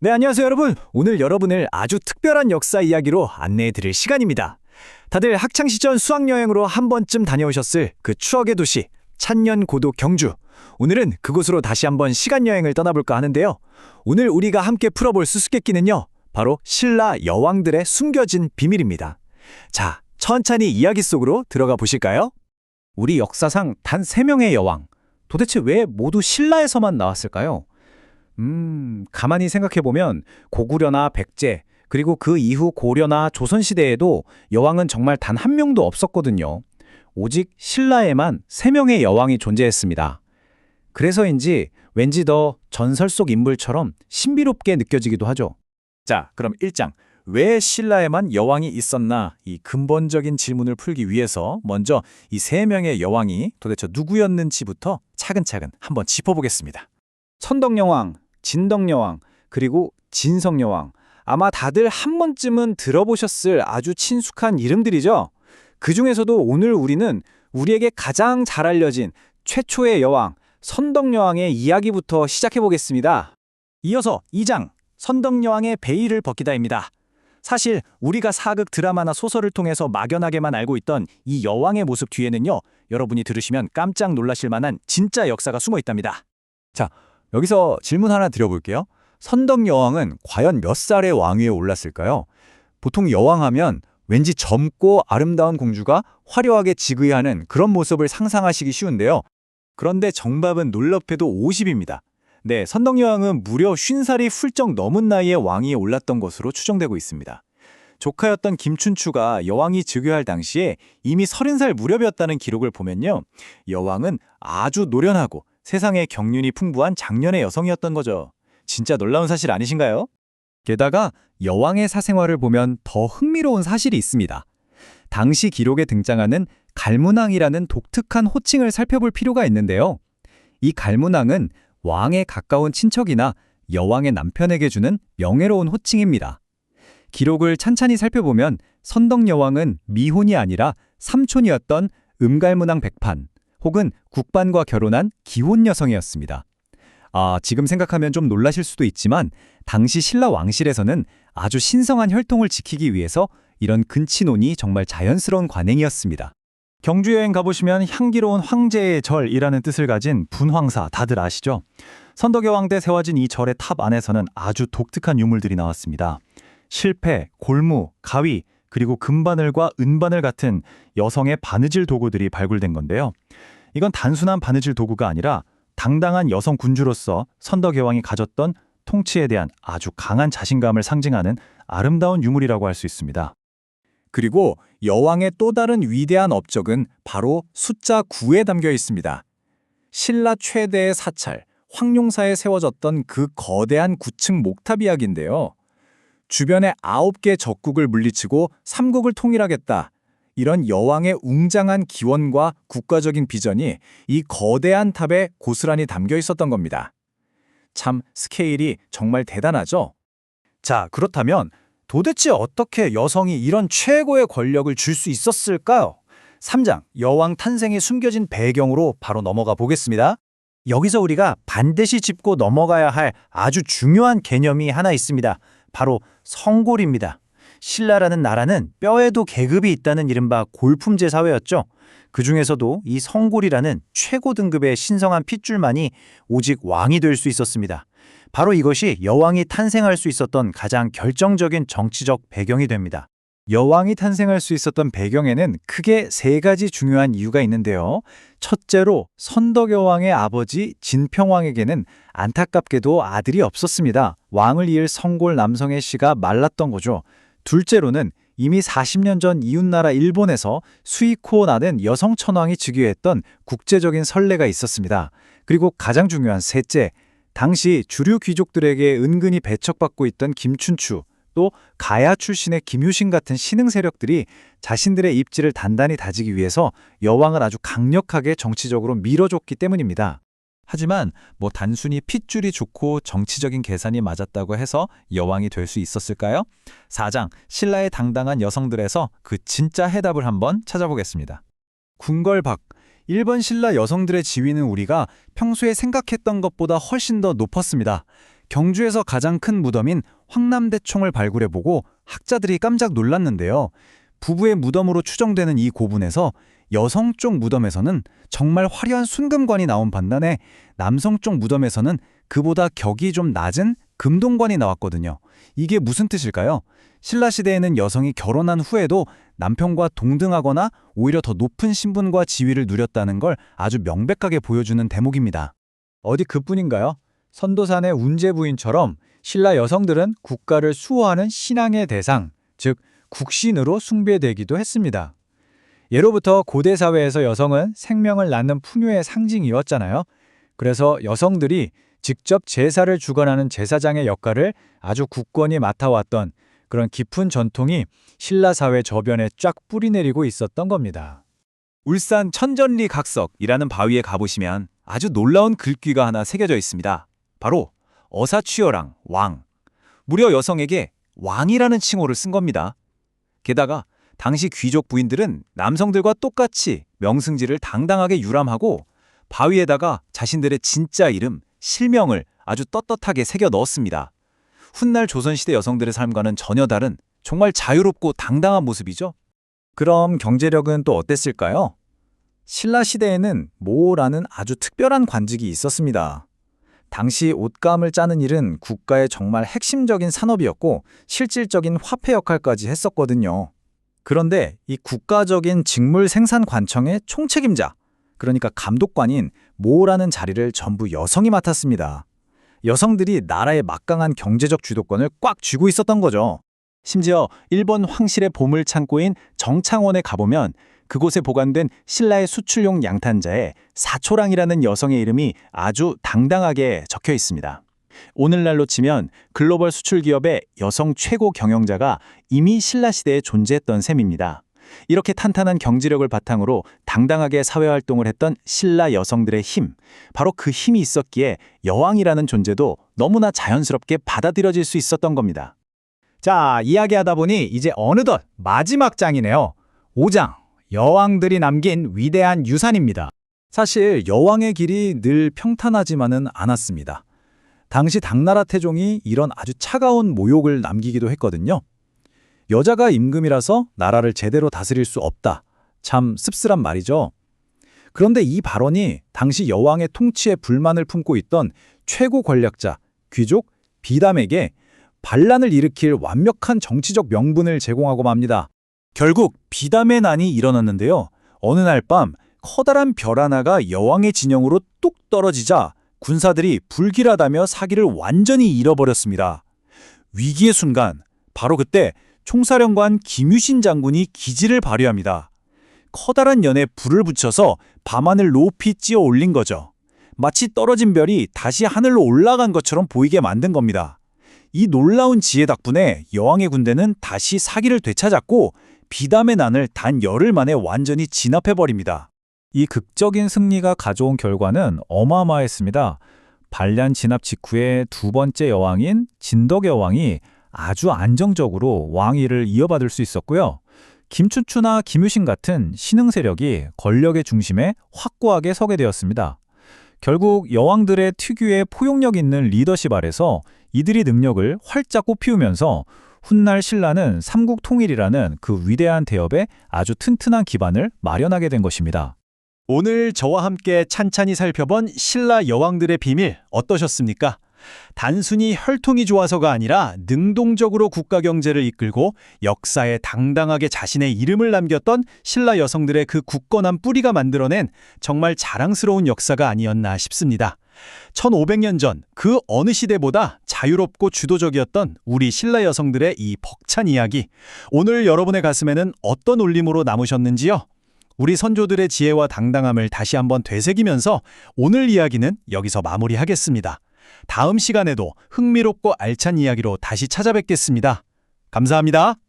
네, 안녕하세요, 여러분. 오늘 여러분을 아주 특별한 역사 이야기로 안내해 드릴 시간입니다. 다들 학창시절 수학여행으로 한 번쯤 다녀오셨을 그 추억의 도시, 찬년고도 경주. 오늘은 그곳으로 다시 한번 시간여행을 떠나볼까 하는데요. 오늘 우리가 함께 풀어볼 수수께끼는요, 바로 신라 여왕들의 숨겨진 비밀입니다. 자, 천천히 이야기 속으로 들어가 보실까요? 우리 역사상 단 3명의 여왕. 도대체 왜 모두 신라에서만 나왔을까요? 가만히 생각해보면 고구려나 백제, 그리고 그 이후 고려나 조선시대에도 여왕은 정말 단 한 명도 없었거든요. 오직 신라에만 3명의 여왕이 존재했습니다. 그래서인지 왠지 더 전설 속 인물처럼 신비롭게 느껴지기도 하죠. 자, 그럼 1장. 왜 신라에만 여왕이 있었나? 이 근본적인 질문을 풀기 위해서 먼저 이 3명의 여왕이 도대체 누구였는지부터 차근차근 한번 짚어보겠습니다. 선덕여왕, 진덕여왕, 그리고 진성여왕. 아마 다들 한 번쯤은 들어보셨을 아주 친숙한 이름들이죠. 그 중에서도 오늘 우리는 우리에게 가장 잘 알려진 최초의 여왕, 선덕여왕의 이야기부터 시작해보겠습니다. 이어서 2장. 선덕여왕의 베일을 벗기다입니다. 사실 우리가 사극 드라마나 소설을 통해서 막연하게만 알고 있던 이 여왕의 모습 뒤에는요, 여러분이 들으시면 깜짝 놀라실 만한 진짜 역사가 숨어 있답니다. 자, 여기서 질문 하나 드려볼게요. 선덕여왕은 과연 몇 살의 왕위에 올랐을까요? 보통 여왕하면 왠지 젊고 아름다운 공주가 화려하게 지휘하는 그런 모습을 상상하시기 쉬운데요. 그런데 정답은 놀랍게도 50입니다. 네, 선덕여왕은 무려 50살이 훌쩍 넘은 나이에 왕위에 올랐던 것으로 추정되고 있습니다. 조카였던 김춘추가 여왕이 즉위할 당시에 이미 30살 무렵이었다는 기록을 보면요, 여왕은 아주 노련하고 세상에 경륜이 풍부한 장년의 여성이었던 거죠. 진짜 놀라운 사실 아니신가요? 게다가 여왕의 사생활을 보면 더 흥미로운 사실이 있습니다. 당시 기록에 등장하는 갈문왕이라는 독특한 호칭을 살펴볼 필요가 있는데요. 이 갈문왕은 왕에 가까운 친척이나 여왕의 남편에게 주는 명예로운 호칭입니다. 기록을 찬찬히 살펴보면 선덕여왕은 미혼이 아니라 삼촌이었던 음갈문왕 백판 혹은 국반과 결혼한 기혼 여성이었습니다. 지금 생각하면 좀 놀라실 수도 있지만 당시 신라 왕실에서는 아주 신성한 혈통을 지키기 위해서 이런 근친혼이 정말 자연스러운 관행이었습니다. 경주 여행 가보시면 향기로운 황제의 절이라는 뜻을 가진 분황사 다들 아시죠? 선덕여왕 때 세워진 이 절의 탑 안에서는 아주 독특한 유물들이 나왔습니다. 실패, 골무, 가위, 그리고 금바늘과 은바늘 같은 여성의 바느질 도구들이 발굴된 건데요. 이건 단순한 바느질 도구가 아니라 당당한 여성 군주로서 선덕여왕이 가졌던 통치에 대한 아주 강한 자신감을 상징하는 아름다운 유물이라고 할 수 있습니다. 그리고 여왕의 또 다른 위대한 업적은 바로 숫자 9에 담겨 있습니다. 신라 최대의 사찰, 황룡사에 세워졌던 그 거대한 9층 목탑 이야기인데요. 주변에 9개 적국을 물리치고 삼국을 통일하겠다. 이런 여왕의 웅장한 기원과 국가적인 비전이 이 거대한 탑에 고스란히 담겨 있었던 겁니다. 참 스케일이 정말 대단하죠? 자, 그렇다면 도대체 어떻게 여성이 이런 최고의 권력을 줄 수 있었을까요? 3장, 여왕 탄생이 숨겨진 배경으로 바로 넘어가 보겠습니다. 여기서 우리가 반드시 짚고 넘어가야 할 아주 중요한 개념이 하나 있습니다. 바로 성골입니다. 신라라는 나라는 뼈에도 계급이 있다는 이른바 골품제 사회였죠. 그 중에서도 이 성골이라는 최고 등급의 신성한 핏줄만이 오직 왕이 될 수 있었습니다. 바로 이것이 여왕이 탄생할 수 있었던 가장 결정적인 정치적 배경이 됩니다. 여왕이 탄생할 수 있었던 배경에는 크게 3가지 중요한 이유가 있는데요. 첫째로 선덕여왕의 아버지 진평왕에게는 안타깝게도 아들이 없었습니다. 왕을 이을 성골 남성의 씨가 말랐던 거죠. 둘째로는 이미 40년 전 이웃나라 일본에서 수이코 나는 여성 천왕이 즉위했던 국제적인 선례가 있었습니다. 그리고 가장 중요한 셋째, 당시 주류 귀족들에게 은근히 배척받고 있던 김춘추, 또 가야 출신의 김유신 같은 신흥 세력들이 자신들의 입지를 단단히 다지기 위해서 여왕을 아주 강력하게 정치적으로 밀어줬기 때문입니다. 하지만 단순히 핏줄이 좋고 정치적인 계산이 맞았다고 해서 여왕이 될 수 있었을까요? 4장, 신라의 당당한 여성들에서 그 진짜 해답을 한번 찾아보겠습니다. 궁궐박, 일본 신라 여성들의 지위는 우리가 평소에 생각했던 것보다 훨씬 더 높았습니다. 경주에서 가장 큰 무덤인 황남대총을 발굴해보고 학자들이 깜짝 놀랐는데요. 부부의 무덤으로 추정되는 이 고분에서 여성 쪽 무덤에서는 정말 화려한 순금관이 나온 반면에 남성 쪽 무덤에서는 그보다 격이 좀 낮은 금동관이 나왔거든요. 이게 무슨 뜻일까요? 신라시대에는 여성이 결혼한 후에도 남편과 동등하거나 오히려 더 높은 신분과 지위를 누렸다는 걸 아주 명백하게 보여주는 대목입니다. 어디 그뿐인가요? 선도산의 운제 부인처럼 신라 여성들은 국가를 수호하는 신앙의 대상, 즉 국신으로 숭배되기도 했습니다. 예로부터 고대 사회에서 여성은 생명을 낳는 풍요의 상징이었잖아요. 그래서 여성들이 직접 제사를 주관하는 제사장의 역할을 아주 굳건히 맡아왔던 그런 깊은 전통이 신라 사회 저변에 쫙 뿌리내리고 있었던 겁니다. 울산 천전리 각석이라는 바위에 가보시면 아주 놀라운 글귀가 하나 새겨져 있습니다. 바로 어사취여랑 왕. 무려 여성에게 왕이라는 칭호를 쓴 겁니다. 게다가 당시 귀족 부인들은 남성들과 똑같이 명승지를 당당하게 유람하고 바위에다가 자신들의 진짜 이름, 실명을 아주 떳떳하게 새겨 넣었습니다. 훗날 조선시대 여성들의 삶과는 전혀 다른 정말 자유롭고 당당한 모습이죠. 그럼 경제력은 또 어땠을까요? 신라 시대에는 모라는 아주 특별한 관직이 있었습니다. 당시 옷감을 짜는 일은 국가의 정말 핵심적인 산업이었고 실질적인 화폐 역할까지 했었거든요. 그런데 이 국가적인 직물 생산 관청의 총책임자, 그러니까 감독관인 모라는 자리를 전부 여성이 맡았습니다. 여성들이 나라의 막강한 경제적 주도권을 꽉 쥐고 있었던 거죠. 심지어 일본 황실의 보물 창고인 정창원에 가보면 그곳에 보관된 신라의 수출용 양탄자에 사초랑이라는 여성의 이름이 아주 당당하게 적혀 있습니다. 오늘날로 치면 글로벌 수출 기업의 여성 최고 경영자가 이미 신라 시대에 존재했던 셈입니다. 이렇게 탄탄한 경제력을 바탕으로 당당하게 사회활동을 했던 신라 여성들의 힘, 바로 그 힘이 있었기에 여왕이라는 존재도 너무나 자연스럽게 받아들여질 수 있었던 겁니다. 자, 이야기하다 보니 이제 어느덧 마지막 장이네요. 5장, 여왕들이 남긴 위대한 유산입니다. 사실 여왕의 길이 늘 평탄하지만은 않았습니다. 당시 당나라 태종이 이런 아주 차가운 모욕을 남기기도 했거든요. 여자가 임금이라서 나라를 제대로 다스릴 수 없다. 참 씁쓸한 말이죠. 그런데 이 발언이 당시 여왕의 통치에 불만을 품고 있던 최고 권력자, 귀족, 비담에게 반란을 일으킬 완벽한 정치적 명분을 제공하고 맙니다. 결국 비담의 난이 일어났는데요. 어느 날 밤 커다란 별 하나가 여왕의 진영으로 뚝 떨어지자 군사들이 불길하다며 사기를 완전히 잃어버렸습니다. 위기의 순간, 바로 그때 총사령관 김유신 장군이 기지를 발휘합니다. 커다란 연에 불을 붙여서 밤하늘 높이 찌어 올린 거죠. 마치 떨어진 별이 다시 하늘로 올라간 것처럼 보이게 만든 겁니다. 이 놀라운 지혜 덕분에 여왕의 군대는 다시 사기를 되찾았고 비담의 난을 단 열흘 만에 완전히 진압해버립니다. 이 극적인 승리가 가져온 결과는 어마어마했습니다. 반란 진압 직후에 두 번째 여왕인 진덕 여왕이 아주 안정적으로 왕위를 이어받을 수 있었고요. 김춘추나 김유신 같은 신흥 세력이 권력의 중심에 확고하게 서게 되었습니다. 결국 여왕들의 특유의 포용력 있는 리더십 아래서 이들이 능력을 활짝 꽃피우면서 훗날 신라는 삼국 통일이라는 그 위대한 대업에 아주 튼튼한 기반을 마련하게 된 것입니다. 오늘 저와 함께 찬찬히 살펴본 신라 여왕들의 비밀 어떠셨습니까? 단순히 혈통이 좋아서가 아니라 능동적으로 국가 경제를 이끌고 역사에 당당하게 자신의 이름을 남겼던 신라 여성들의 그 굳건한 뿌리가 만들어낸 정말 자랑스러운 역사가 아니었나 싶습니다. 1500년 전 그 어느 시대보다 자유롭고 주도적이었던 우리 신라 여성들의 이 벅찬 이야기, 오늘 여러분의 가슴에는 어떤 울림으로 남으셨는지요? 우리 선조들의 지혜와 당당함을 다시 한번 되새기면서 오늘 이야기는 여기서 마무리하겠습니다. 다음 시간에도 흥미롭고 알찬 이야기로 다시 찾아뵙겠습니다. 감사합니다.